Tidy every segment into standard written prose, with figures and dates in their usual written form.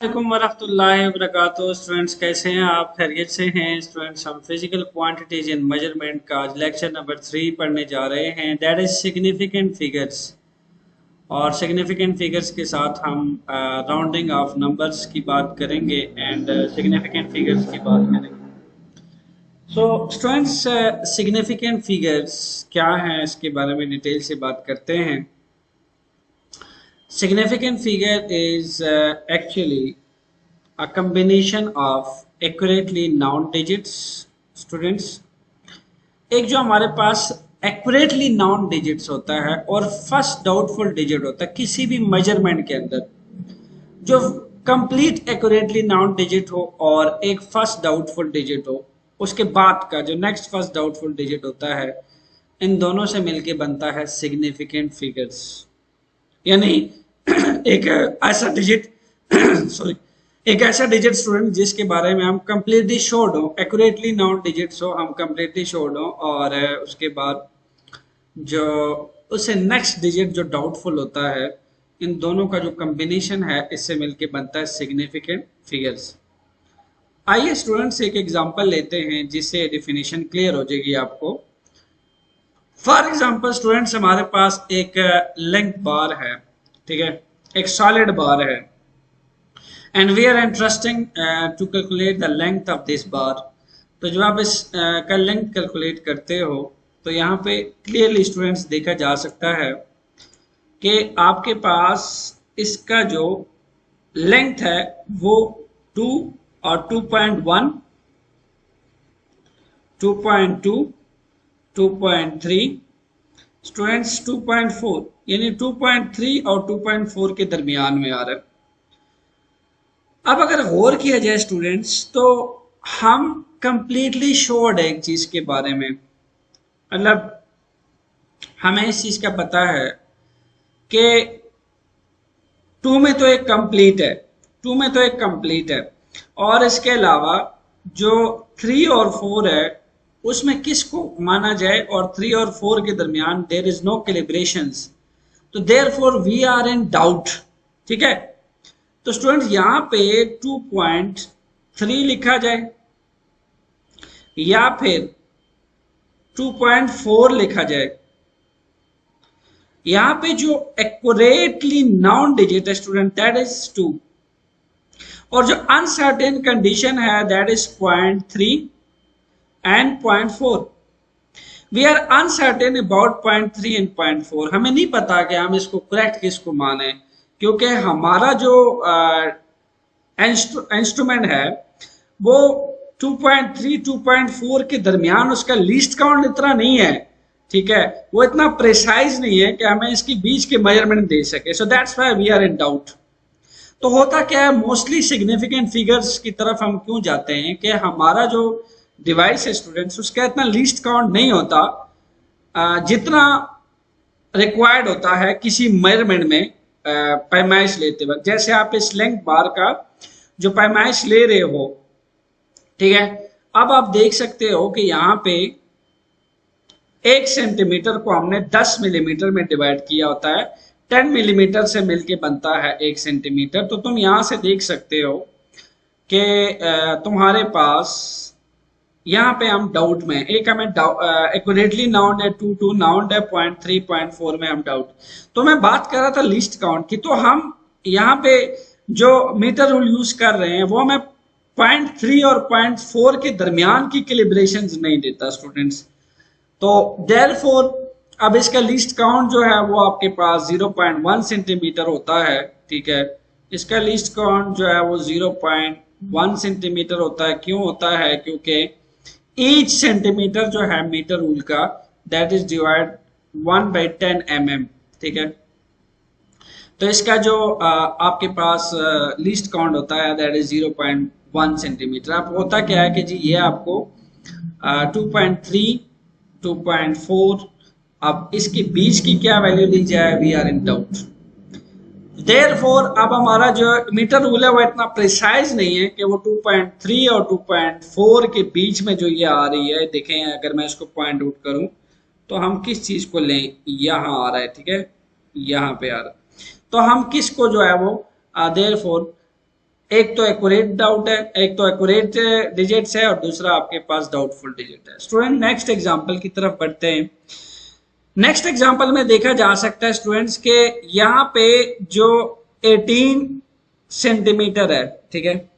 वालेकुम वरहमतुल्लाहि वबरकातुहू। स्टूडेंट्स कैसे हैं आप? खैरियत से हैं? स्टूडेंट्स हम फिजिकल क्वांटिटीज इन मेजरमेंट का आज लेक्चर नंबर 3 पढ़ने जा रहे हैं, दैट इज सिग्निफिकेंट फिगर्स। और सिग्निफिकेंट फिगर्स के साथ हम राउंडिंग ऑफ नंबर्स की बात करेंगे एंड सिग्निफिकेंट फिगर्स की बात करेंगे। सो स्टूडेंट्स, सिग्निफिकेंट फिगर्स क्या हैं इसके बारे में डिटेल से बात करते हैं। Significant figure is actually a combination of accurately noun digits, students। एक जो हमारे पास एक्यूरेटली नाउन डिजिट्स होता है और फर्स्ट डाउटफुल डिजिट होता है किसी भी मेजरमेंट के अंदर, जो कंप्लीट एक्यूरेटली नाउन डिजिट हो और एक फर्स्ट डाउटफुल डिजिट हो, उसके बाद का जो नेक्स्ट फर्स्ट डाउटफुल डिजिट होता है, इन दोनों से मिलके बनता है सिग्निफिकेंट फिगर्स। यानी एक ऐसा डिजिट सॉरी एक ऐसा डिजिट स्टूडेंट जिसके बारे में हम कंप्लीटली श्योर्ड हो, एक्यूरेटली नाउन डिजिट्स हो, हम कंप्लीटली श्योर्ड हो, और उसके बाद जो उससे नेक्स्ट डिजिट जो डाउटफुल होता है, इन दोनों का जो कॉम्बिनेशन है इससे मिलके बनता है सिग्निफिकेंट फिगर्स। आइए स्टूडेंट्स एक एग्जांपल लेते हैं जिससे डेफिनेशन क्लियर हो जाएगी आपको। फॉर एग्जांपल स्टूडेंट्स, हमारे पास एक लेंथ बार है, ठीक है, एक सॉलिड बार है, and we are interesting to calculate the length of this bar. तो जब आप इस का लेंथ कैलकुलेट करते हो तो यहाँ पे क्लियरली स्टूडेंट्स देखा जा सकता है कि आपके पास इसका जो लेंथ है वो 2 और 2.1, 2.2, 2.3, स्टूडेंट्स 2.4, यानी 2.3 और 2.4 के दरमियान में आ रहा है। अब अगर गौर किया जाए स्टूडेंट्स, तो हम कंप्लीटली श्योर्ड है एक चीज के बारे में, मतलब हमें इस चीज का पता है कि 2 में तो एक कंप्लीट है, 2 में तो एक कंप्लीट है, और इसके अलावा जो 3 और 4 है उसमें किसको माना जाए, और 3 और 4 के दरमियान देयर इज नो कैलिब्रेशंस, तो therefore we are in doubt. ठीक है, तो स्टूडेंट यहां पे 2.3 लिखा जाए या फिर 2.4 लिखा जाए। यहां पे जो एक्यूरेटली नाउन डिजिट है स्टूडेंट दैट इज 2, और जो अनसर्टेन कंडीशन है that is 0.3 and 0.4। We are uncertain about 0.3 and 0.4। हमें नहीं पता कि हम इसको करेक्ट किसको माने, क्योंकि हमारा जो इंस्ट्रूमेंट है वो 2.3 2.4 के दरमियान, उसका लीस्ट काउंट इतना नहीं है, ठीक है, वो इतना प्रिसाइज नहीं है कि हमें इसकी बीच के मेजरमेंट दे सके। So that's why we are in doubt. तो होता क्या है, मोस्टली सिग्निफिकेंट फिगर्स की तरफ हम क्यों जाते हैं कि हमारा जो डिवाइस है स्टूडेंट्स उसका इतना लीस्ट काउंट नहीं होता जितना रिक्वायर्ड होता है किसी मेजरमेंट में पैमाइश लेते वक्त। जैसे आप इस लेंथ बार का जो पैमाइश ले रहे हो, ठीक है, अब आप देख सकते हो कि यहाँ पे 1 सेंटीमीटर को हमने 10 मिलीमीटर में डिवाइड किया होता है, 10 मिलीमीटर से मिलके बनता है 1 सेंटीमीटर। तो तुम यहां से देख सकते हो कि तुम्हारे पास यहाँ पे हम डाउट में, एक हमें एक्यूरेटली नाउन है 2 नाउन है 0.3 0.4 में हम डाउट। तो मैं बात कर रहा था लीस्ट काउंट की, तो हम यहाँ पे जो मीटर रूल यूज कर रहे हैं वो हमें 0.3 और 0.4 के दरमियान की कैलिब्रेशन नहीं देता स्टूडेंट्स। तो देयरफॉर अब इसका लीस्ट काउंट जो है वो आपके पास 0.1 सेंटीमीटर होता है, ठीक है, इसका लीस्ट काउंट जो है वो 0.1 सेंटीमीटर होता है। क्यों होता है? क्योंकि ईच सेंटीमीटर जो है मीटर रूल का दैट इज डिवाइड 1/10 mm, ठीक है। तो इसका जो आपके पास लीस्ट काउंट होता है दैट इज 0.1 सेंटीमीटर। अब होता क्या है कि जी ये आपको 2.3 2.4, अब इसके बीच की क्या वैल्यू ली जाए, we are in doubt. Therefore अब हमारा जो मीटर रूल है वो इतना प्रिसाइज नहीं है कि वो 2.3 और 2.4 के बीच में जो ये आ रही है, देखें अगर मैं इसको पॉइंट आउट करूं तो हम किस चीज को लें, यहां आ रहा है, ठीक है, यहां पे आ रहा है, तो हम किसको जो है वो देयरफॉर एक तो एक्यूरेट डाउट है, एक तो एक्यूरेट डिजिट्स है और दूसरा आपके पास डाउटफुल डिजिट है। स्टूडेंट नेक्स्ट एग्जांपल की तरफ बढ़ते हैं। नेक्स्ट एग्जांपल में देखा जा सकता है स्टूडेंट्स के यहाँ पे जो 18 सेंटीमीटर है, ठीक है,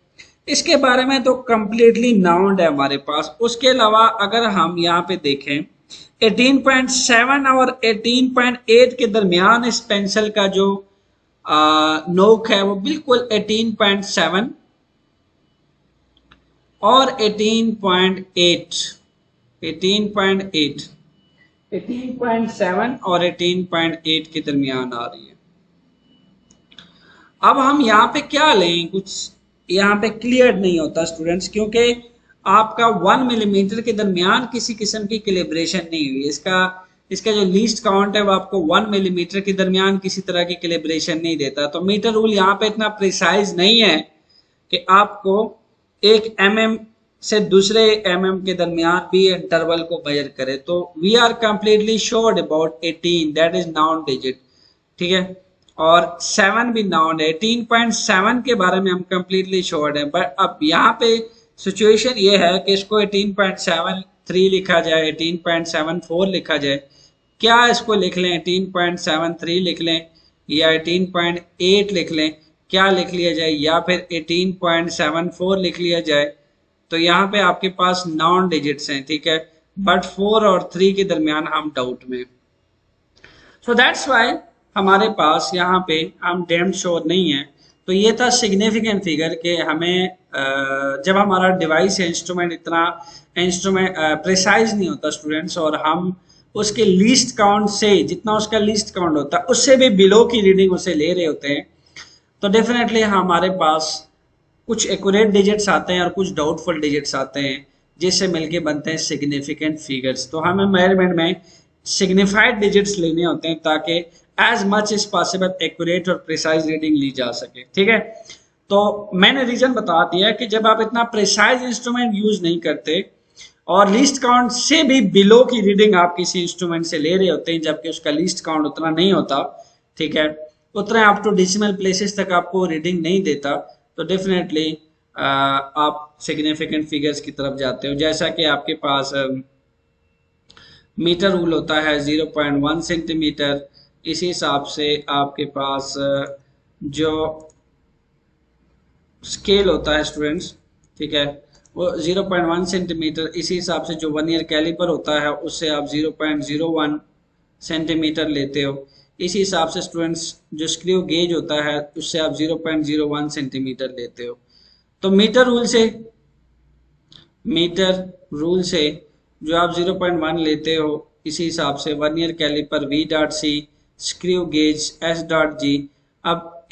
इसके बारे में तो कंप्लीटली नाउन्ड है हमारे पास। उसके अलावा अगर हम यहाँ पे देखें 18.7 और 18.8 के दरमियान इस पेंसिल का जो नोक है वो बिल्कुल 18.7 और 18.8 और 18.8 के दरमियान आ रही है। अब हम यहाँ पे क्या लें, कुछ यहाँ पे क्लियर नहीं होता स्टूडेंट्स, क्योंकि आपका 1 मिलीमीटर के दरमियान किसी किस्म की कैलिब्रेशन नहीं हुई। इसका जो लीस्ट काउंट है वो आपको 1 मिलीमीटर के दरमियान किसी तरह की कैलिब्रेशन नहीं देता। तो मीटर रूल यहाँ पे इतना प्रिसाइज नहीं है कि आपको एक mm से दूसरे mm के दरमियान भी इंटरवल को मेजर करे। तो we are completely sure about 18, that is known digit, ठीक है, और 7 भी नाउन है। 18.7 के बारे में हम कंप्लीटली श्योर है, बट अब यहाँ पे सिचुएशन ये है कि इसको 18.73 लिखा जाए, 18.74 लिखा जाए, क्या इसको लिख लें 18.73 लिख लें या 18.8 लिख लें, क्या लिख लिया जाए, या फिर 18.74 लिख लिया जाए। तो यहाँ पे आपके पास नॉन डिजिट्स हैं, ठीक है, बट 4 और 3 के दरमियान हम डाउट में। सो दैट्स वाई हमारे पास यहाँ पे हम डैम श्योर नहीं है। तो ये था सिग्निफिकेंट फिगर के हमें जब हमारा डिवाइस है इंस्ट्रूमेंट इतना प्रिसाइज नहीं होता स्टूडेंट्स, और हम उसके लीस्ट काउंट से जितना उसका लीस्ट काउंट होता है उससे भी बिलो की रीडिंग उसे ले रहे होते हैं, तो डेफिनेटली हमारे पास कुछ एक्यूरेट डिजिट्स आते हैं और कुछ डाउटफुल डिजिट्स आते हैं, जिससे मिलके बनते हैं सिग्निफिकेंट फिगर्स। तो हमें मेजरमेंट में सिग्निफाइड डिजिट्स लेने होते हैं ताकि as much as possible accurate और प्रिसाइज रीडिंग ली जा सके, ठीक है। तो मैंने रीजन बता दिया कि जब आप इतना प्रिसाइज इंस्ट्रूमेंट यूज नहीं करते और लीस्ट काउंट से भी बिलो की रीडिंग आप किसी इंस्ट्रूमेंट से ले रहे होते हैं, जबकि उसका लीस्ट काउंट उतना नहीं होता, ठीक है, उतना अप टू डेसिमल प्लेसेस तक आपको रीडिंग नहीं देता, तो डेफिनेटली आप सिग्निफिकेंट फिगर्स की तरफ जाते हो। जैसा कि आपके पास मीटर रूल होता है 0.1 सेंटीमीटर, इसी हिसाब से आपके पास जो स्केल होता है स्टूडेंट्स, ठीक है, वो 0.1 सेंटीमीटर, इसी हिसाब से जो वर्नियर कैलिपर होता है उससे आप 0.01 सेंटीमीटर लेते हो। इसी हिसाब से स्टूडेंट्स जो स्क्रू गेज होता है उससे आप 0.01 सेंटीमीटर लेते हो। तो मीटर रूल से जो आप 0.1 लेते हो, इसी हिसाब से vernier caliper V.C, screw gauge S.G। अब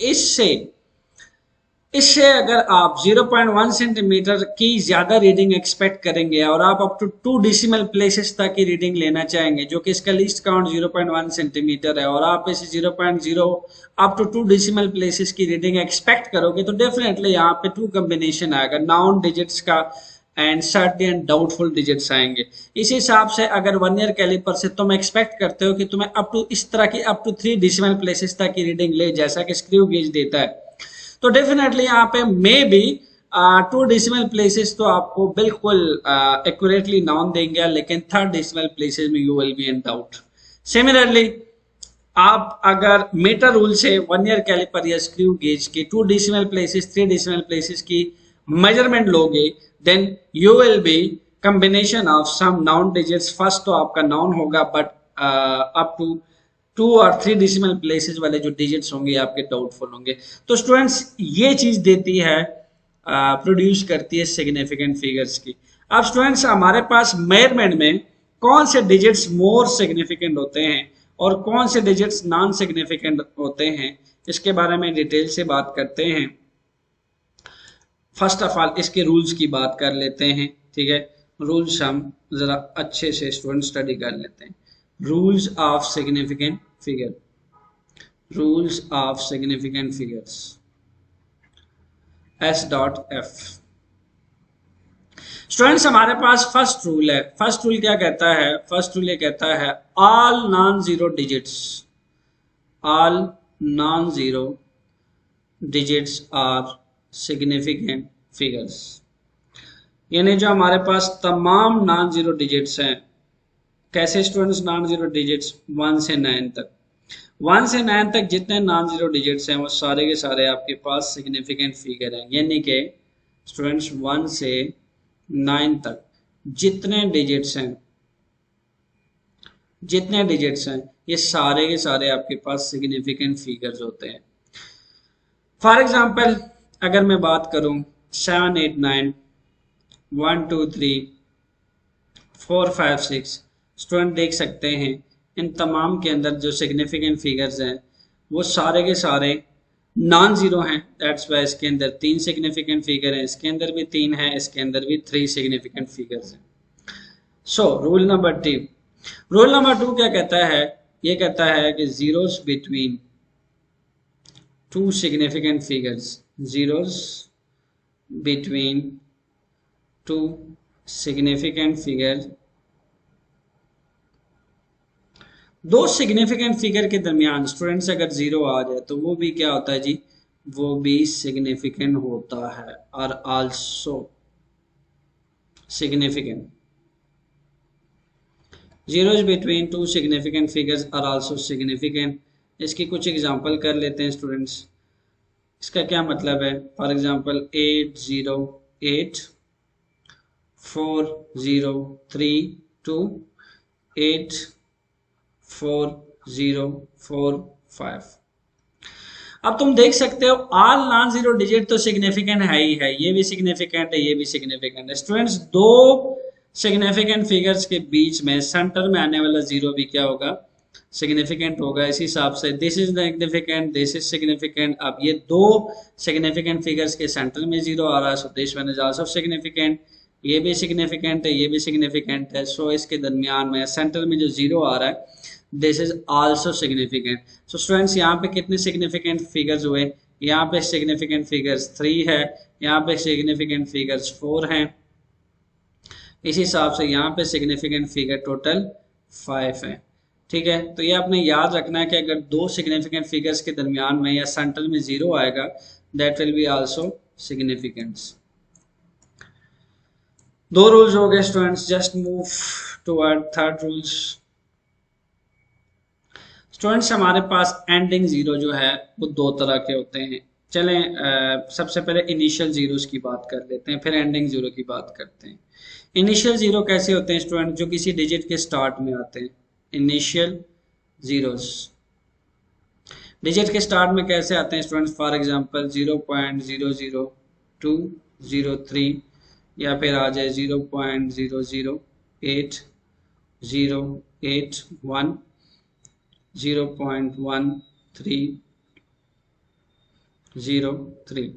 इससे अगर आप 0.1 सेंटीमीटर की ज्यादा रीडिंग एक्सपेक्ट करेंगे और आप अप टू 2 डेसिमल प्लेसेस तक की रीडिंग लेना चाहेंगे, जो कि इसका लीस्ट काउंट 0.1 सेंटीमीटर है, और आप इसे 0.0 अप टू 2 डेसिमल प्लेसेस की रीडिंग एक्सपेक्ट करोगे, तो डेफिनेटली यहाँ पे 2 कॉम्बिनेशन आएगा, नाउन डिजिट्स का and certain and doubtful digits आएंगे। इस हिसाब से अगर वर्नियर कैलिपर से तुम एक्सपेक्ट करते हो कि तुम्हें अप टू इस तरह की अप टू 3 डेसिमल प्लेसेस तक की रीडिंग ले, जैसा कि स्क्रू गेज देता है, तो डेफिनेटली यहाँ पे मे बी 2 डेसिमल प्लेसेस तो आपको बिल्कुल एक्यूरेटली नाउन देंगे, लेकिन 3rd डेसिमल प्लेसेस में you will be in doubt. Similarly आप अगर मीटर रूल से वर्नियर कैलिपर या स्क्रू गेज के 2 डेसिमल प्लेसेस 3 डेसिमल प्लेसेस की मेजरमेंट लोगे, then you will be combination of some known digits. First तो आपका नाउन होगा, बट अप टू 2 और 3 डेसिमल प्लेसेस वाले जो डिजिट्स होंगे आपके डाउटफुल होंगे। तो स्टूडेंट्स ये चीज देती है, प्रोड्यूस करती है सिग्निफिकेंट फिगर्स की। अब स्टूडेंट्स हमारे पास मेजरमेंट में कौन से डिजिट्स मोर सिग्निफिकेंट होते हैं और कौन से डिजिट्स नॉन सिग्निफिकेंट होते हैं, इसके बारे में डिटेल से बात करते हैं। फर्स्ट ऑफ ऑल इसके रूल्स की बात कर लेते हैं, ठीक है, रूल्स हम जरा अच्छे से स्टूडेंट स्टडी कर लेते हैं। Rules of significant figure, rules of significant figures S.F। Students हमारे पास फर्स्ट रूल है। फर्स्ट रूल क्या कहता है? फर्स्ट रूल ये कहता है all non zero digits are significant figures, यानी जो हमारे पास तमाम नॉन जीरो डिजिट्स हैं। कैसे स्टूडेंट्स नॉन जीरो डिजिट्स? 1 से 9 तक, 1 से 9 तक जितने नॉन जीरो डिजिट्स हैं वो सारे के सारे आपके पास सिग्निफिकेंट फिगर हैं। यानी कि स्टूडेंट्स 1 से 9 तक जितने डिजिट्स हैं ये सारे के सारे आपके पास सिग्निफिकेंट फिगर्स होते हैं। फॉर एग्जाम्पल अगर मैं बात करूं 7 8 9 1 2 3 4 5 6, स्टूडेंट देख सकते हैं इन तमाम के अंदर जो सिग्निफिकेंट फिगर्स हैं वो सारे के सारे नॉन जीरो हैं। दैट्स वाई इसके अंदर 3 सिग्निफिकेंट फिगर हैं, इसके अंदर भी 3 हैं, इसके अंदर भी 3 सिग्निफिकेंट फिगर्स हैं। सो रूल नंबर 2 क्या कहता है? ये कहता है कि zeros between 2 significant figures, zeros between 2 significant figure, 2 significant figure के दरमियान स्टूडेंट्स अगर जीरो आ जाए तो वो भी क्या होता है जी? वो भी सिग्निफिकेंट होता है और also significant. Zeros between 2 significant figures are also significant. इसकी कुछ एग्जांपल कर लेते हैं स्टूडेंट्स। इसका क्या मतलब है? For example 8 0 8 4 0 3 2 8 4 0 4 5। अब तुम देख सकते हो ऑल नॉन जीरो डिजिट तो सिग्निफिकेंट है ही है, ये भी सिग्निफिकेंट है, ये भी सिग्निफिकेंट है। स्टूडेंट्स 2 सिग्निफिकेंट फिगर्स के बीच में सेंटर में आने वाला जीरो भी क्या होगा? सिग्निफिकेंट होगा। इस हिसाब से this is significant, this is significant. अब ये 2 सिग्निफिकेंट फिगर्स के सेंटर में जीरो आ रहा है, so this one is also significant. ये भी सिग्निफिकेंट है, ये भी सिग्निफिकेंट है। सो इसके दरमियान में सेंटर में जो जीरो आ रहा है this is also significant. So students यहाँ पे कितने सिग्निफिकेंट फिगर्स हुए? यहाँ पे सिग्निफिकेंट फिगर्स 3 है, यहाँ पे सिग्निफिकेंट फिगर्स 4 हैं। इस हिसाब से यहाँ पे सिग्निफिकेंट फिगर टोटल 5 है। ठीक है, तो ये आपने याद रखना है कि अगर 2 सिग्निफिकेंट फिगर्स के दरमियान में या सेंटर में जीरो आएगा that will be also significant. 2 rules हो गए students. Just move toward third rules. Students हमारे पास एंडिंग जीरो जो है वो 2 तरह के होते हैं। चलें सबसे पहले इनिशियल जीरोस की बात कर लेते हैं, फिर एंडिंग जीरो की बात करते हैं। इनिशियल जीरो कैसे होते हैं स्टूडेंट? जो किसी डिजिट के स्टार्ट में आते हैं। इनिशियल जीरोस डिजिट के स्टार्ट में कैसे आते हैं स्टूडेंट्स? फॉर एग्जांपल 0.00203 या फिर आ जाए 0.008 081 0.1303।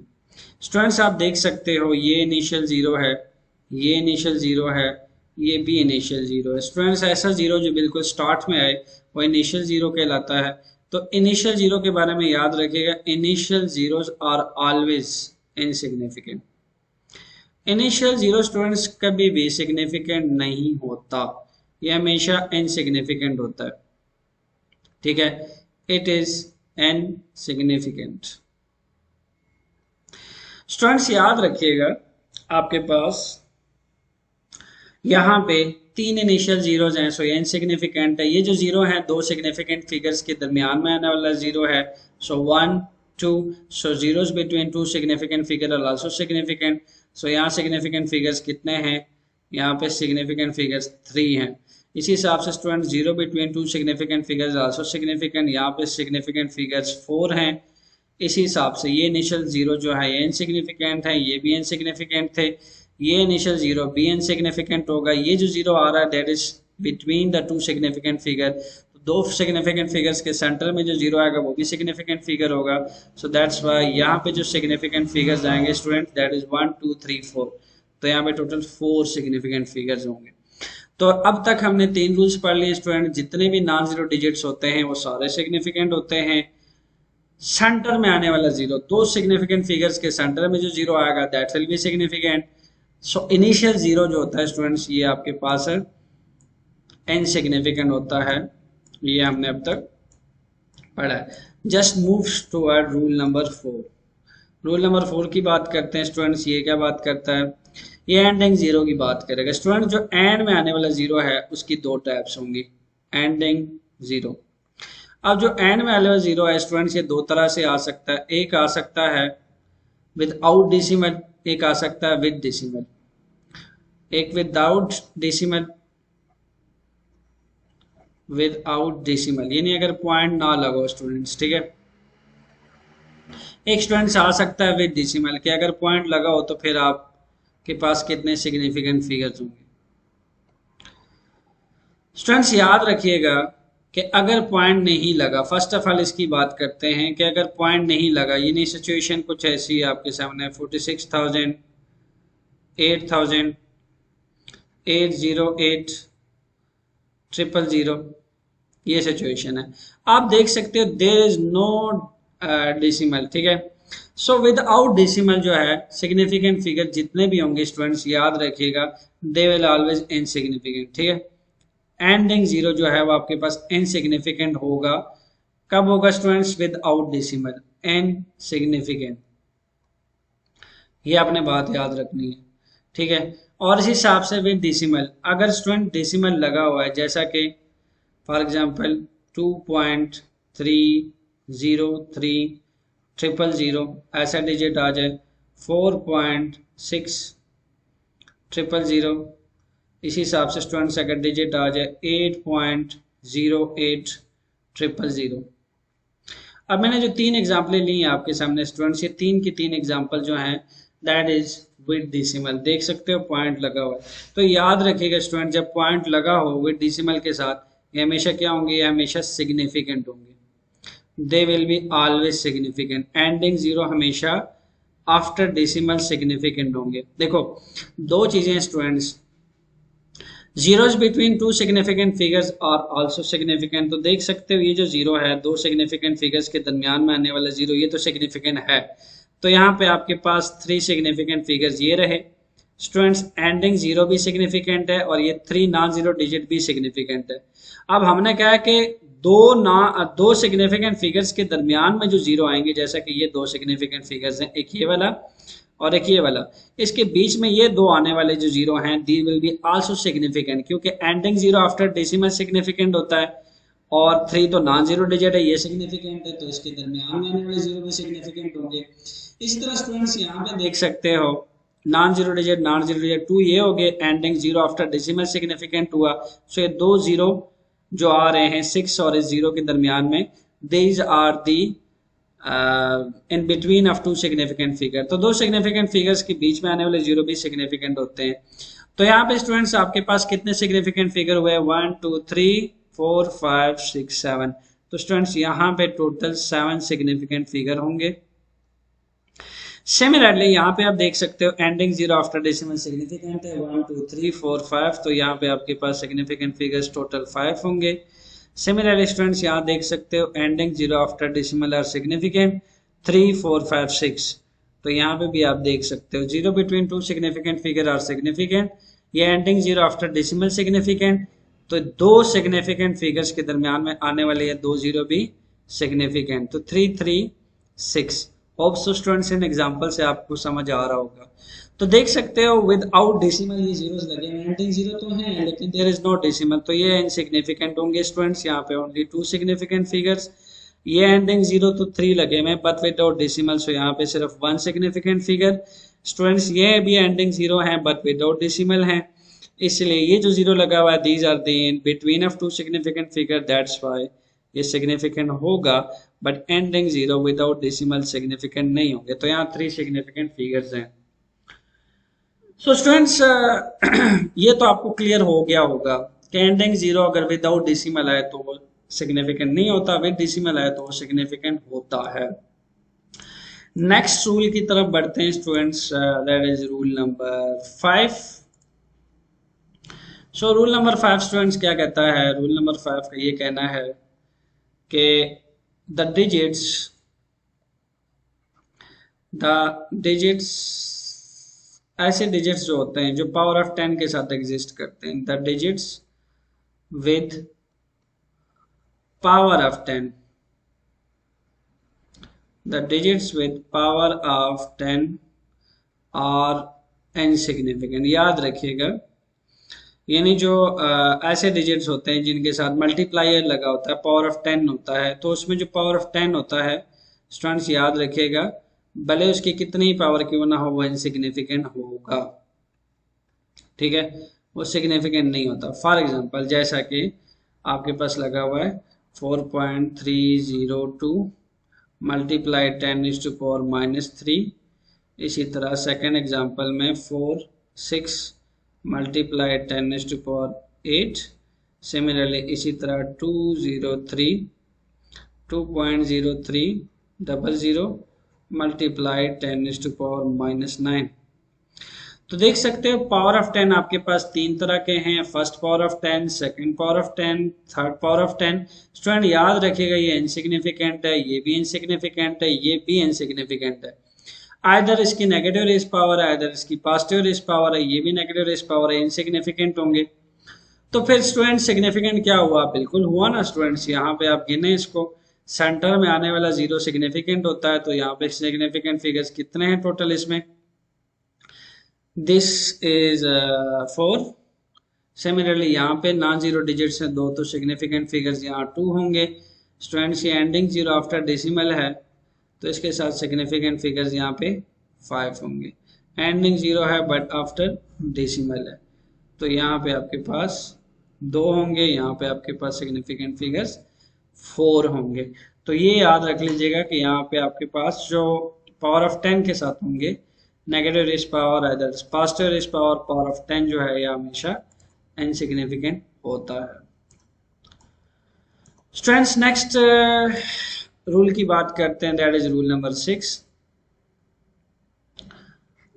स्टूडेंट्स आप देख सकते हो ये इनिशियल जीरो है, ये इनिशियल जीरो है, ये भी इनिशियल जीरो है। स्टूडेंट्स ऐसा जीरो जो बिल्कुल स्टार्ट में आए वो इनिशियल जीरो कहलाता है। तो इनिशियल जीरो के बारे में याद रखिएगा, initial zeros are always insignificant. Initial zero students कभी भी सिग्निफिकेंट नहीं होता, ये हमेशा इनसिग्निफिकेंट होता है। ठीक है, इट इज इनसिग्निफिकेंट। स्टूडेंट्स याद रखिएगा आपके पास यहाँ पे 3 इनिशियल जीरोज हैं, सो ये इनसिग्निफिकेंट है। ये जो जीरो है 2 सिग्निफिकेंट फिगर्स के दरमियान में आने वाला जीरो है, so 1 2, so zeros between 2 significant figure are also significant. So यहाँ सिग्निफिकेंट फिगर्स कितने हैं? यहाँ पे सिग्निफिकेंट फिगर्स 3 हैं। इसी हिसाब से student 0 between 2 significant figures also significant, यहाँ पे सिग्निफिकेंट फिगर्स 4 हैं। इसी हिसाब से ये इनिशियल जीरो जो है ये इनसिग्निफिकेंट है, ये भी इनसिग्निफिकेंट थे, ये इनिशियल जीरो भी इनसिग्निफिकेंट होगा। ये जो जीरो आ रहा है that is between the 2 significant figure, 2 significant figures के सेंटर में जो जीरो आएगा वो भी सिग्निफिकेंट फिगर होगा। सो दैट्स वाई यहाँ पे जो सिग्निफिकेंट फिगर्स आएंगे स्टूडेंट दैट इज 1 2 3 4, तो यहाँ पे टोटल 4 सिग्निफिकेंट फिगर्स होंगे। तो अब तक हमने 3 रूल्स पढ़ लिए स्टूडेंट। जितने भी नॉन जीरो डिजिट्स होते हैं वो सारे सिग्निफिकेंट होते हैं। सेंटर में आने वाला जीरो, 2 सिग्निफिकेंट फिगर्स के सेंटर में जो जीरो आएगा that will be significant. So initial zero जो होता है स्टूडेंट्स ये आपके पास है इनसिग्निफिकेंट होता है, ये हमने अब तक पढ़ा है। Just move toward rule number 4। Rule number 4 की बात करते हैं स्टूडेंट्स। ये क्या बात करता है, ये एंडिंग जीरो की बात करेगा स्टूडेंट। जो एंड में आने वाला जीरो है उसकी दो टाइप्स होंगी, एंडिंग जीरो। अब जो एंड में आने वाला जीरो है स्टूडेंट्स, ये दो तरह से आ सकता है। एक आ सकता है विदाउट डेसिमल, एक आ सकता है विद डेसिमल। एक विदाउट डेसिमल, विदाउट डेसिमल यानी अगर पॉइंट ना लगा स्टूडेंट्स, ठीक है। एक स्टूडेंट्स आ सकता है विद डेसिमल कि अगर पॉइंट लगा हो तो फिर आपके पास कितने सिग्निफिकेंट फिगर्स होंगे। स्टूडेंट्स याद रखिएगा कि अगर पॉइंट नहीं लगा, फर्स्ट ऑफ ऑल इसकी बात करते हैं कि अगर पॉइंट नहीं लगा, यानी सिचुएशन कुछ ऐसी है आपके सामने 46,000, 8,000, 808, 000, ये सिचुएशन है। आप देख सकते हो देयर इज नो डेसिमल, ठीक है। सो विदाउट डेसिमल जो है सिग्निफिकेंट फिगर जितने भी होंगे स्टूडेंट्स याद रखिएगा दे विल ऑलवेज इनसिग्निफिकेंट, ठीक है। एंडिंग जीरो जो है वो आपके पास इनसिग्निफिकेंट होगा। कब होगा स्टूडेंट्स, विदाउट डेसिमल, इनसिग्निफिकेंट। ये आपने बात याद रखनी है, ठीक है। और इस हिसाब से विद डेसिमल, अगर स्टूडेंट डेसिमल लगा हुआ है जैसा कि फॉर एग्जांपल 2.30300 ऐसा डिजिट आ जाए, 4.6000, इसी हिसाब से स्टूडेंट्स अगर डिजिट आ जाए 8.0800। अब मैंने जो तीन एग्जाम्पलें ली हैं आपके सामने स्टूडेंट्स, ये तीन की तीन एग्जाम्पल जो हैं दैट इज विद डेसिमल। देख सकते हो पॉइंट लगा हुआ है, तो याद रखिएगा स्टूडेंट जब पॉइंट लगा हो विद डेसिमल के साथ, ये हमेशा क्या होंगे, ये हमेशा सिग्निफिकेंट होंगे। They will be always significant. Ending zero हमेशा आफ्टर डेसिमल सिग्निफिकेंट होंगे। देखो दो चीजें students, zeros between two significant figures are also significant. तो देख सकते हो ये जो जीरो है दो सिग्निफिकेंट फिगर्स के दरमियान में आने वाला जीरो, ये तो सिग्निफिकेंट है। तो यहाँ पे आपके पास थ्री सिग्निफिकेंट फिगर्स ये रहे स्टूडेंट्स। एंडिंग जीरो भी सिग्निफिकेंट है और ये थ्री नॉन जीरो डिजिट भी सिग्निफिकेंट है। अब हमने कहा कि दो सिग्निफिकेंट फिगर्स के दरमियान में जो जीरो आएंगे, जैसा कि ये दो सिग्निफिकेंट फिगर्स हैं, एक ये वाला और एक ये वाला, इसके बीच में ये दो आने वाले जो जीरो हैं दी विल बी आल्सो सिग्निफिकेंट, क्योंकि ending zero after decimal significant होता है और थ्री तो नॉन जीरो डिजिट है, ये सिग्निफिकेंट है, तो इसके दरमियान में आने वाले जीरो भी सिग्निफिकेंट होंगे। इसी तरह स्टूडेंट्स यहाँ पे देख सकते हो नॉन जीरो डिजिट टू ये हो गए, ending zero after decimal significant हुआ। सो ये दो जीरो जो आ रहे हैं 6 और इस जीरो के दरमियान में, these are the in between of two significant figure. तो दो सिग्निफिकेंट फिगर्स के बीच में आने वाले जीरो भी सिग्निफिकेंट होते हैं। तो यहाँ पे स्टूडेंट्स आपके पास कितने सिग्निफिकेंट फिगर हुए, 1 2 3 4 5 6 7। तो स्टूडेंट्स यहाँ पे टोटल 7 सिग्निफिकेंट फिगर होंगे। सिमिलरली यहाँ पे आप देख सकते हो ending zero after decimal significant है, 1 2 3 4 5। तो यहाँ पे आपके पास सिग्निफिकेंट फिगर्स टोटल 5 होंगे। सिमिलरली स्टूडेंट्स यहाँ देख सकते हो ending zero after decimal are significant 3 4 5 6। तो यहाँ पे भी आप देख सकते हो zero between two significant figure are significant, ये ending zero after decimal significant. तो दो सिग्निफिकेंट फिगर्स के दरमियान में आने वाले ये दो जीरो भी सिग्निफिकेंट। तो 3 3 6। Hope so students in example से आपको समझ आ रहा होगा। तो देख सकते हो विदाउट डेसिमल ये जीरोस लगे हैं, एंडिंग जीरो तो हैं लेकिन देयर इज नो डेसिमल, तो ये इनसिग्निफिकेंट होंगे स्टूडेंट्स। यहाँ पे ओनली टू सिग्निफिकेंट फिगर्स, ये एंडिंग जीरो तो 3 लगे हुए बट विदाउट डेसिमल, सो यहाँ पे सिर्फ 1 सिग्निफिकेंट फिगर। स्टूडेंट्स ये भी एंडिंग जीरो हैं बट विदाउट डेसिमल हैं, इसलिए ये जो जीरो लगा हुआ है these are the in between of two significant figure, that's why ये सिग्निफिकेंट होगा। But ending zero without decimal significant नहीं होंगे। तो यहाँ 3 सिग्निफिकेंट फिगर्स हैं। सो स्टूडेंट्स ये तो आपको क्लियर हो गया होगा कि एंडिंग जीरो अगर विदाउट डेसिमल आए तो वो सिग्निफिकेंट नहीं होता, विद डेसिमल आए तो वो सिग्निफिकेंट होता है। नेक्स्ट रूल की तरफ बढ़ते हैं students, that is rule number 5। So rule number 5 students क्या कहता है, रूल नंबर 5 का ये कहना है कि द डिजिट्स ऐसे डिजिट्स जो होते हैं जो पावर ऑफ 10 के साथ एग्जिस्ट करते हैं, the digits with power of 10, the digits with power of 10 are insignificant. याद रखिएगा, यानी जो ऐसे डिजिट्स होते हैं जिनके साथ मल्टीप्लायर लगा होता है, पावर ऑफ 10 होता है, तो उसमें जो पावर ऑफ 10 होता है स्टूडेंट्स याद रखिएगा, भले उसकी कितनी पावर क्यों ना हो वो इनसिग्निफिकेंट होगा। ठीक है, वो सिग्निफिकेंट नहीं होता। फॉर एग्जांपल जैसा कि आपके पास लगा हुआ है 4.302 मल्टीप्लाई 10⁻³ इसी तरह सेकेंड एग्जांपल में 4 6 मल्टीप्लाई 10⁸8। सिमिलरली इसी तरह 203 मल्टीप्लाई 10⁻⁻9। तो देख सकते हो पावर ऑफ 10 आपके पास तीन तरह के हैं, first power of 10, second power of 10, third power of 10। Student याद रखिएगा ये इनसिग्निफिकेंट है, ये भी इनसिग्निफिकेंट है, ये भी इनसिग्निफिकेंट है। आइदर इसकी नेगेटिव रेस पावर है, आइदर इसकी पॉजिटिव रेस पावर है, ये भी नेगेटिव रेस पावर है, इनसिग्निफिकेंट होंगे। तो फिर स्टूडेंट सिग्निफिकेंट क्या हुआ? बिल्कुल हुआ ना स्टूडेंट्स। यहाँ पे आप गिने इसको, सेंटर में आने वाला 0 सिग्निफिकेंट होता है, तो यहाँ पे सिग्निफिकेंट फिगर्स कितने हैं टोटल इसमें? This is 4। सिमिलरली यहाँ पे नॉन जीरो डिजिट्स हैं 2, तो सिग्निफिकेंट फिगर्स यहाँ 2 होंगे। स्टूडेंट्स ये एंडिंग 0 आफ्टर डेसिमल है, तो इसके साथ सिग्निफिकेंट फिगर्स यहाँ पे 5 होंगे। एंडिंग 0 है बट आफ्टर डेसिमल है, तो यहाँ पे आपके पास 2 होंगे, यहाँ पे आपके पास सिग्निफिकेंट फिगर्स 4 होंगे। तो ये याद रख लीजिएगा कि यहाँ पे आपके पास जो पावर ऑफ 10 के साथ होंगे negative raise power, other positive raise power, power of 10 जो है ये हमेशा इनसिग्निफिकेंट होता है। स्टूडेंट्स नेक्स्ट रूल की बात करते हैं, दैट इज रूल नंबर 6।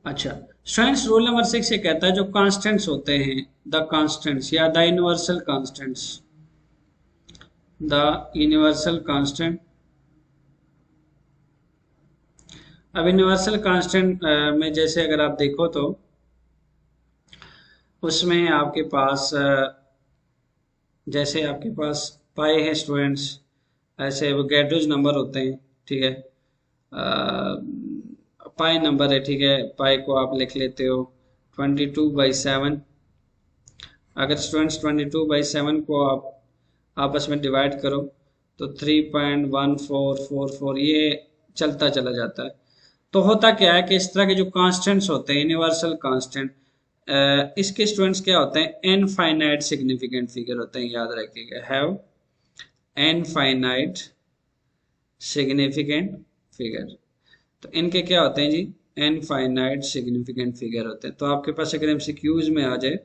अच्छा स्टूडेंट्स रूल नंबर 6 ये कहता है जो कांस्टेंट्स होते हैं, द कांस्टेंट्स या the universal constants, the universal constant. अब यूनिवर्सल कांस्टेंट में जैसे अगर आप देखो तो उसमें आपके पास जैसे आपके पास पाई है स्टूडेंट्स, ऐसे वोगैड्रोस नंबर होते हैं। ठीक है, पाई नंबर है, ठीक है, पाई को आप लिख लेते हो 22/7। अगर स्टूडेंट्स 22/7 को आप आपस में डिवाइड करो तो 3.1444 ये चलता चला जाता है। तो होता क्या है कि इस तरह के जो कांस्टेंट्स होते हैं यूनिवर्सल कांस्टेंट, इसके स्टूडेंट्स क्या होते हैं? इनफाइनाइट सिग्निफिकेंट फिगर होते हैं, याद रखिएगा, हैव इनफाइनाइट सिग्निफिकेंट फिगर। तो इनके क्या होते हैं जी? इनफाइनाइट सिग्निफिकेंट फिगर होते हैं। तो आपके पास अगर एमसीक्यूज में आ जाए,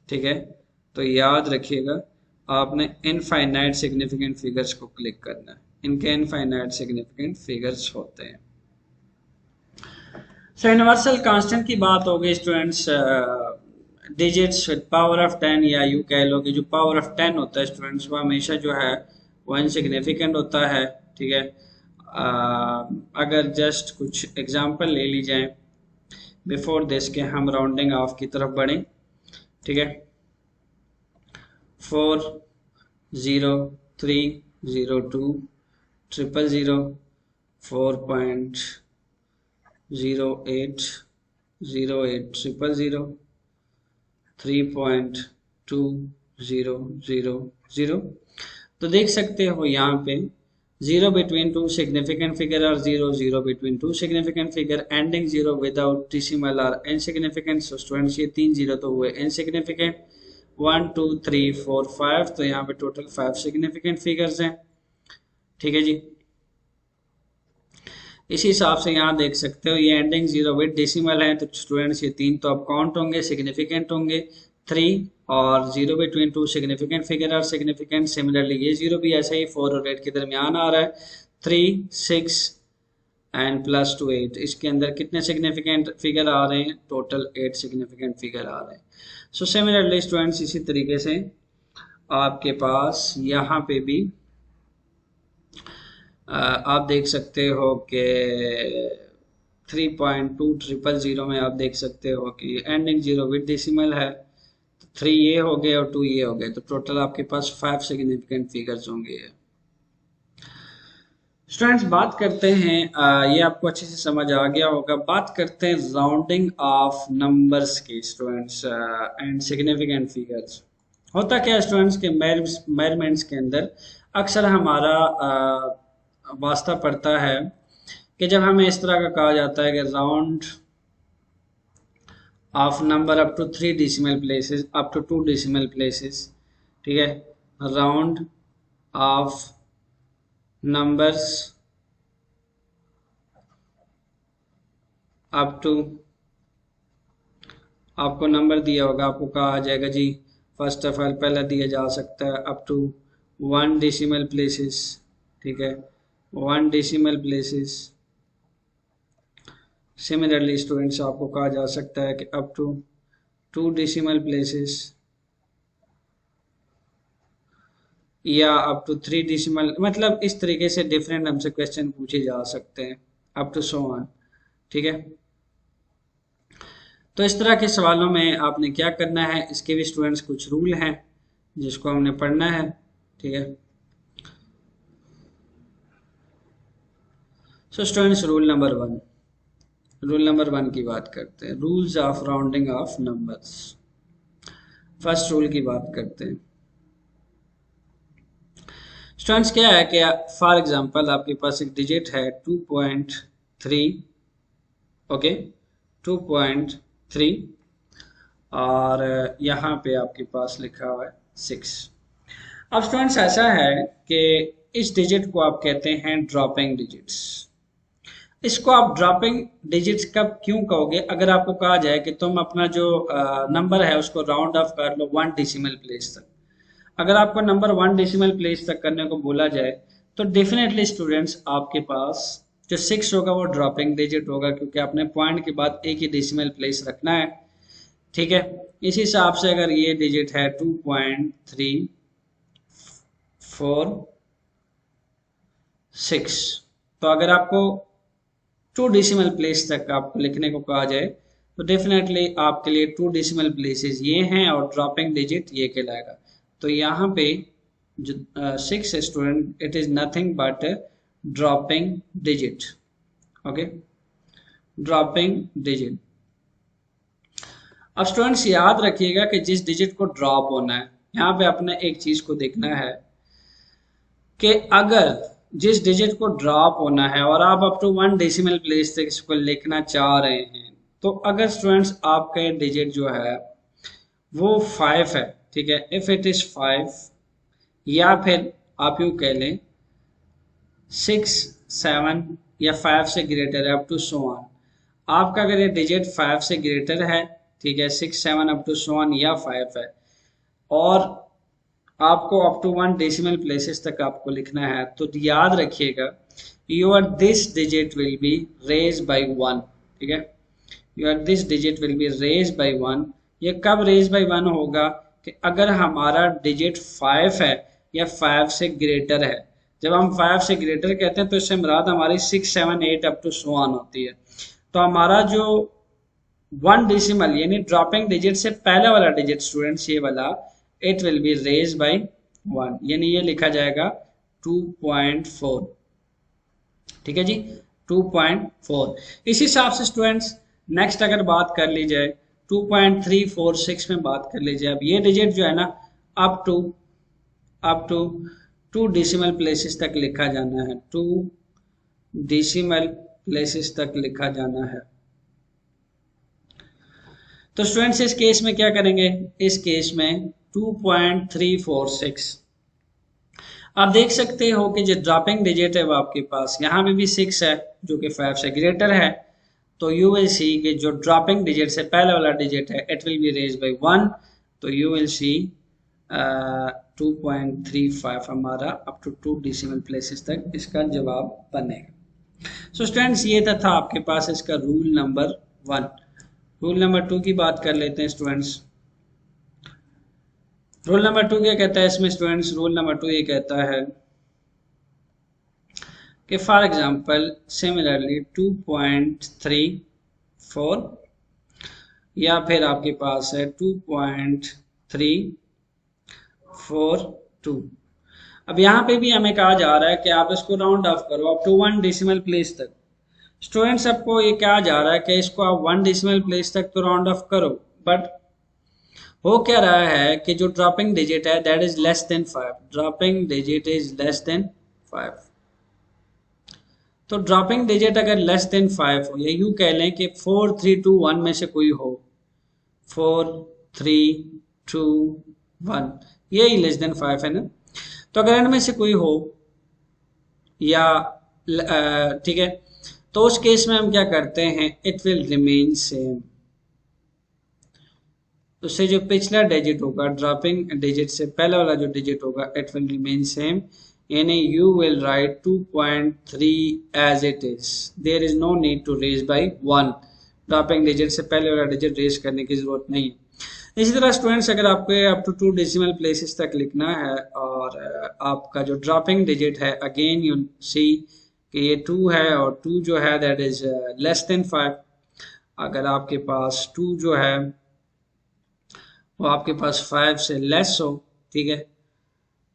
ठीक है, तो याद रखिएगा आपने इनफाइनाइट सिग्निफिकेंट फिगर्स को क्लिक करना है, इनके इनफाइनाइट सिग्निफिकेंट फिगर्स होते हैं। सो यूनिवर्सल कांस्टेंट की बात हो गई students, digits with power of 10, या यू कह लो कि जो पावर ऑफ 10 होता है स्टूडेंट्स वो हमेशा जो है वो इनसिग्निफिकेंट होता है। ठीक है, अगर जस्ट कुछ एग्जांपल ले ली जाए बिफोर दिस के हम राउंडिंग ऑफ की तरफ बढ़ें। ठीक है, 4 0 3 0 2 0 0 4.08 08 0 3.2000। तो देख सकते हो यहाँ पे 0 between 2 significant figure और 0 between 2 significant figure, ending 0 without decimal are insignificant। so students ये 3 0 तो हुए insignificant, 1 2 3 4 5, तो यहाँ पे टोटल 5 significant figures हैं। ठीक है जी, इसी हिसाब से यहाँ देख सकते हो ये एंडिंग 0 विद डेसिमल है, तो स्टूडेंट्स ये 3 तो अब काउंट होंगे, सिग्निफिकेंट होंगे। 3 और 0 between 2 सिग्निफिकेंट फिगर और सिग्निफिकेंट। सिमिलरली ये 0 भी ऐसे ही 4 और 8 के दरमियान आ रहा है। 3 6 एंड प्लस 2 8, इसके अंदर कितने सिग्निफिकेंट फिगर आ रहे हैं? टोटल 8 सिग्निफिकेंट फिगर आ रहे हैं। सो सिमिलरली स्टूडेंट्स इसी तरीके से आपके पास यहाँ पे भी आप देख सकते हो कि 3.2000 में आप देख सकते हो कि एंडिंग 0 विद डेसिमल है, 3 ये हो गए और 2 ये हो गए, तो टोटल आपके पास 5 सिग्निफिकेंट फिगर्स होंगे। स्टूडेंट्स बात करते हैं, ये आपको अच्छे से समझ आ गया होगा। बात करते हैं राउंडिंग ऑफ नंबर्स की स्टूडेंट्स एंड सिग्निफिकेंट फिगर्स। होता क्या है स्टूडेंट्स के मेजरमेंट्स के अंदर अक्सर हमारा वास्ता पड़ता है कि जब हमें इस तरह का कहा जाता है कि round off number up to 3 decimal places, up to 2 decimal places, ठीक है, round off numbers up to, आपको नंबर दिया होगा, आपको कहा जाएगा जी फर्स्ट ऑफ ऑल पहला दिया जा सकता है अप टू 1 डेसिमल प्लेसेस, ठीक है, 1 डेसिमल प्लेसेस। सिमिलरली स्टूडेंट्स आपको कहा जा सकता है कि अप टू 2 डेसिमल प्लेसेस या अप टू 3 डेसिमल, मतलब इस तरीके से डिफरेंट हमसे क्वेश्चन पूछे जा सकते हैं अप टू सो ऑन, ठीक है। तो इस तरह के सवालों में आपने क्या करना है, इसके भी स्टूडेंट्स कुछ रूल हैं जिसको हमने पढ़ना है, ठीक है। So students rule number 1, rule number 1 की बात करते हैं, rules of rounding off numbers. First rule की बात करते हैं स्टूडेंट्स, क्या है कि फॉर एग्जांपल आपके पास एक डिजिट है 2.3, ओके, 2.3 और यहाँ पे आपके पास लिखा हुआ है 6। अब स्टूडेंट्स ऐसा है कि इस डिजिट को आप कहते हैं ड्रॉपिंग डिजिट्स। इसको आप ड्रॉपिंग डिजिट्स कब क्यों कहोगे, अगर आपको कहा जाए कि तुम अपना जो नंबर है उसको राउंड ऑफ कर लो 1 डेसिमल प्लेस तक। अगर आपको नंबर 1 डेसिमल प्लेस तक करने को बोला जाए तो डेफिनेटली स्टूडेंट्स आपके पास जो 6 होगा वो ड्रॉपिंग डिजिट होगा, क्योंकि आपने पॉइंट के बाद एक ही डेसिमल प्लेस रखना है, ठीक है। इसी हिसाब से अगर ये डिजिट है 2.346, तो अगर आपको 2 डेसिमल प्लेस तक आपको लिखने को कहा जाए तो डेफिनेटली आपके लिए 2 डेसिमल प्लेसेस ये हैं और ड्रॉपिंग डिजिट ये कहलाएगा। तो यहाँ पे जो 6 student, it is nothing but dropping digit, okay, dropping digit. अब स्टूडेंट्स याद रखिएगा कि जिस डिजिट को ड्रॉप होना है, यहाँ पे अपने एक चीज को देखना है कि अगर जिस डिजिट को ड्रॉप होना है और आप अप टू 1 डेसिमल प्लेस तक इसको लिखना चाह रहे हैं, तो अगर स्टूडेंट्स आपका डिजिट जो है वो 5 है, ठीक है, इफ इट इज 5, या फिर आप यूं कह लें 6, 7 या 5 से ग्रेटर है अप टू सो ऑन। आपका अगर ये डिजिट 5 से ग्रेटर है, ठीक है, 6, 7 अप टू सो ऑन या 5 है और आपको अप टू 1 डेसिमल प्लेसेस तक आपको लिखना है, तो याद रखिएगा your this digit will be raise by 1, ठीक है, your this digit will be raise by 1। ये कब रेज बाय 1 होगा कि अगर हमारा डिजिट 5 है या 5 से ग्रेटर है। जब हम 5 से ग्रेटर कहते हैं तो इससे मुराद हमारी 6, 7, 8 अप टू सो ऑन होती है। तो हमारा जो 1 डेसिमल यानी ड्रॉपिंग डिजिट से पहले वाला डिजिट स्टूडेंट्स ये वाला, it will be raise by 1, यानी ये लिखा जाएगा 2.4, ठीक है जी, 2.4। इस हिसाब से स्टूडेंट्स नेक्स्ट अगर बात कर ली जाए 2.346 में बात कर लीजिए। अब ये डिजिट जो है ना अप टू 2 डेसिमल प्लेसेस तक लिखा जाना है, 2 डेसिमल प्लेसेस तक लिखा जाना है। तो स्टूडेंट्स इस केस में क्या करेंगे, इस केस में 2.346 आप देख सकते हो कि जो ड्रॉपिंग डिजिट है वो आपके पास यहाँ पे भी 6 है जो कि 5 से ग्रेटर है, तो यू विल सी कि जो ड्रॉपिंग डिजिट से पहले वाला डिजिट है it will be raise by 1, तो यू विल सी 2.35 हमारा अप टू 2 डेसिमल प्लेसेस तक इसका जवाब बनेगा। सो स्टूडेंट्स ये था आपके पास इसका रूल नंबर 1। रूल नंबर 2 की बात कर लेते हैं स्टूडेंट्स। रूल नंबर 2 क्या कहता है इसमें स्टूडेंट्स, रूल नंबर 2 ये कहता है कि फॉर एग्जांपल सिमिलरली 2.34 या फिर आपके पास है 2.342। अब यहाँ पे भी हमें कहा जा रहा है कि आप इसको राउंड ऑफ करो अप टू 1 डेसिमल प्लेस तक। स्टूडेंट्स आपको ये कहा जा रहा है कि इसको आप 1 डेसिमल प्लेस तक तो राउंड ऑफ करो, बट हो क्या रहा है कि जो ड्रॉपिंग डिजिट है that is less than 5, dropping digit is less than 5। तो ड्रॉपिंग डिजिट अगर लेस देन 5 हो, या यूं कह लें कि 4 3 2 1 में से कोई हो, 4 3 2 1, यही लेस देन 5 है ना। तो अगर इनमें से कोई हो या ठीक है, तो उस केस में हम क्या करते हैं, इट विल रिमेन सेम। उससे जो पिछला डिजिट होगा, ड्रॉपिंग डिजिट से पहले वाला जो डिजिट होगा, इट विल रिमेन सेम, यानी you will write 2.3 as it is, there is no need to raise by 1। Dropping digit से पहले वाला डिजिट रेज करने की जरूरत नहीं है। इसी तरह स्टूडेंट्स अगर आपको अप टू 2 डेसिमल प्लेसेस तक लिखना है और आपका जो ड्रॉपिंग डिजिट है, अगेन यू सी कि ये 2 है और 2 जो है दैट इज लेस देन 5। अगर आपके पास 2 जो है वो आपके पास 5 से लेस हो, ठीक है,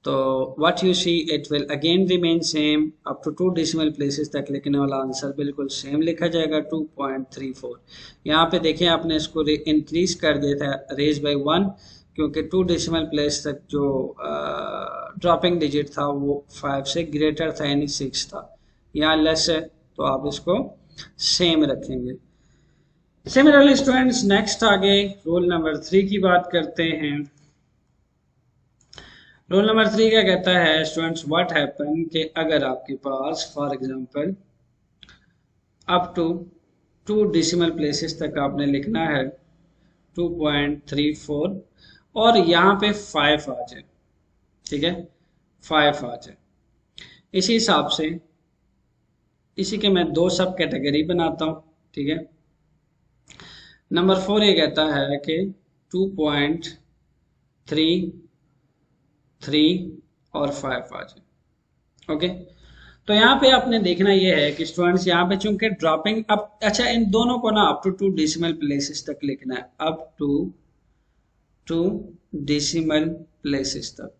तो what you see it will again remain same. Up to 2 decimal places तक लिखने वाला आंसर बिल्कुल सेम लिखा जाएगा, 2.34। यहाँ पे देखें आपने इसको इंक्रीज कर दिया था, रेज बाय 1, क्योंकि 2 डेसिमल प्लेस तक जो ड्रॉपिंग डिजिट था वो 5 से ग्रेटर था, यानी 6 था। यहाँ लेस है तो आप इसको सेम रखेंगे। सिमिलरली स्टूडेंट्स नेक्स्ट आगे रोल नंबर 3 की बात करते हैं। रोल नंबर 3 क्या कहता है स्टूडेंट्स, व्हाट हैपन कि अगर आपके पास for example up to 2 decimal places तक आपने लिखना है 2.34 और यहाँ पे 5 आ जाए, ठीक है, 5 आ जाए। इसी हिसाब से इसी के मैं 2 सब कैटेगरी बनाता हूँ, ठीक है। नंबर 4 ये कहता है कि 2.33 और 5 आ जाए, ओके। तो यहाँ पे आपने देखना ये है कि स्टूडेंट्स यहाँ पे चूंकि ड्रॉपिंग अब, अच्छा इन दोनों को ना अप टू 2 डेसिमल प्लेसेस तक लिखना है, अप टू 2 डेसिमल प्लेसेस तक।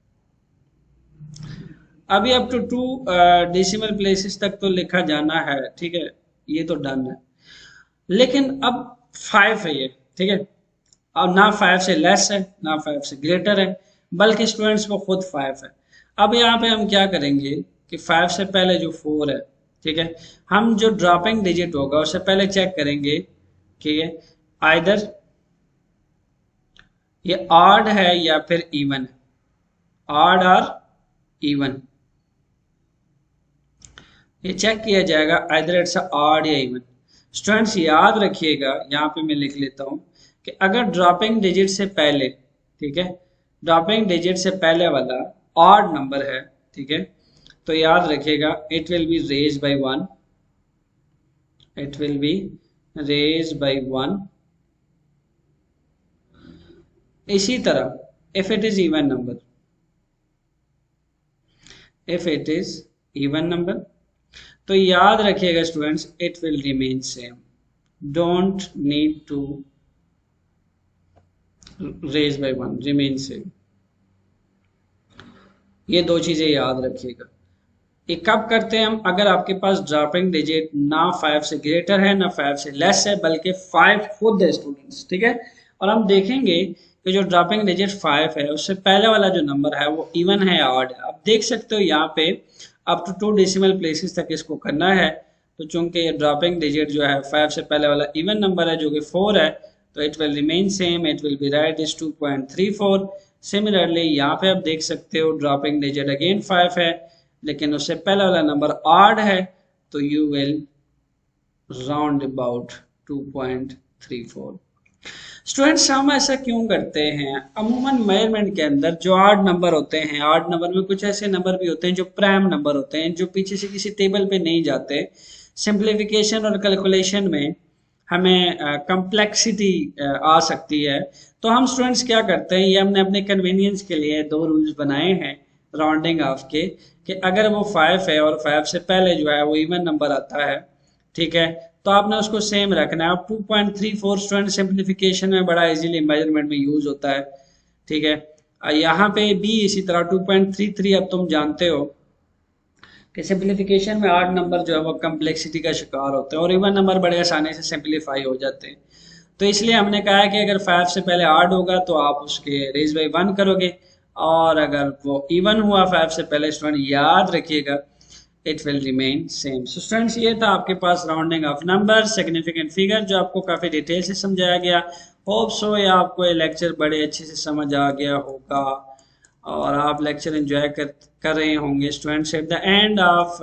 अभी अप टू 2 डेसिमल प्लेसेस तक तो लिखा जाना है, ठीक है, ये तो डन है। लेकिन अब 5 है ये, ठीक है, और ना 5 से लेस है ना 5 से ग्रेटर है, बल्कि स्टूडेंट्स वो खुद 5 है। अब यहाँ पे हम क्या करेंगे कि 5 से पहले जो 4 है, ठीक है, हम जो ड्रॉपिंग डिजिट होगा उससे पहले चेक करेंगे कि ये आइदर ये ऑड है या फिर इवन है, ऑड और इवन, ये चेक किया जाएगा आइदर इट्स ऑड या इवन। स्टूडेंट्स याद रखिएगा, यहाँ पे मैं लिख लेता हूं कि अगर ड्रॉपिंग डिजिट से पहले, ठीक है, ड्रॉपिंग डिजिट से पहले वाला ऑड नंबर है, ठीक है, तो याद रखिएगा it will be raise by 1, it will be raise by 1। इसी तरह if it is even number, if it is even number, तो याद रखिएगा students it will remain same, don't need to raise by 1, remain same. ये 2 चीजें याद रखिएगा। ये कब करते हैं हम, अगर आपके पास ड्रॉपिंग डिजिट ना 5 से ग्रेटर है ना 5 से लेस है, बल्कि 5 खुद है स्टूडेंट्स, ठीक है। और हम देखेंगे कि जो ड्रॉपिंग डिजिट 5 है उससे पहले वाला जो नंबर है वो इवन है या ऑड है। आप देख सकते हो यहाँ पे अप टू 2 डेसिमल प्लेसेस तक इसको करना है, तो चूंकि ये ड्रॉपिंग डिजिट जो है 5 से पहले वाला इवन नंबर है जो कि 4 है, तो it will remain same, it will B right is 2.34। Similarly यहाँ पे आप देख सकते हो ड्रॉपिंग डिजिट अगेन 5 है, लेकिन उससे पहले वाला नंबर ऑड है, तो you will round about 2.34। Students हम ऐसा क्यों करते हैं, अमूमन मेजरमेंट के अंदर जो ऑड नंबर होते हैं, ऑड नंबर में कुछ ऐसे नंबर भी होते हैं जो प्राइम नंबर होते हैं, जो पीछे से किसी टेबल पे नहीं जाते। सिंप्लीफिकेशन और कैलकुलेशन में हमें कम्प्लेक्सिटी आ सकती है, तो हम स्टूडेंट्स क्या करते हैं, ये हमने अपने कन्वीनियंस के लिए 2 रूल्स बनाए हैं राउंडिंग ऑफ के, कि अगर वो 5 है और 5 से पहले जो है वो इवन नंबर आता है, ठीक है, तो आपने उसको सेम रखना है। अब 2.34 स्टूडेंट सिंप्लीफिकेशन में बड़ा इजीली मेजरमेंट में यूज होता है, ठीक है, यहाँ पे भी इसी तरह 2.33। अब तुम जानते हो कि सिंप्लीफिकेशन में 8 नंबर जो है वो कम्प्लेक्सिटी का शिकार होते हैं और इवन नंबर बड़े आसानी से सिंप्लीफाई हो जाते हैं। तो इसलिए हमने कहा है कि अगर 5 से पहले 8 होगा तो आप उसके रेज बाई 1 करोगे, और अगर वो इवन हुआ 5 से पहले, स्टूडेंट याद रखिएगा, it will remain same. So students, ये था आपके पास rounding off number, significant figure, जो आपको काफी डिटेल से समझाया गया। होप सो ये आपको ये लेक्चर बड़े अच्छे से समझ आ गया होगा और आप लेक्चर एंजॉय कर रहे होंगे। Students, at the end of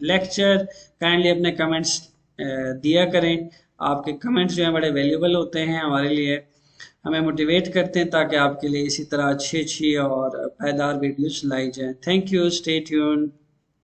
lecture kindly अपने कमेंट्स दिया करें। आपके कमेंट्स जो हैं बड़े वैल्यूबल होते हैं हमारे लिए, हमें मोटिवेट करते हैं ताकि आपके लिए इसी तरह अच्छी अच्छी और पायदार वीडियोस लाई जाएं। Thank you, stay tuned.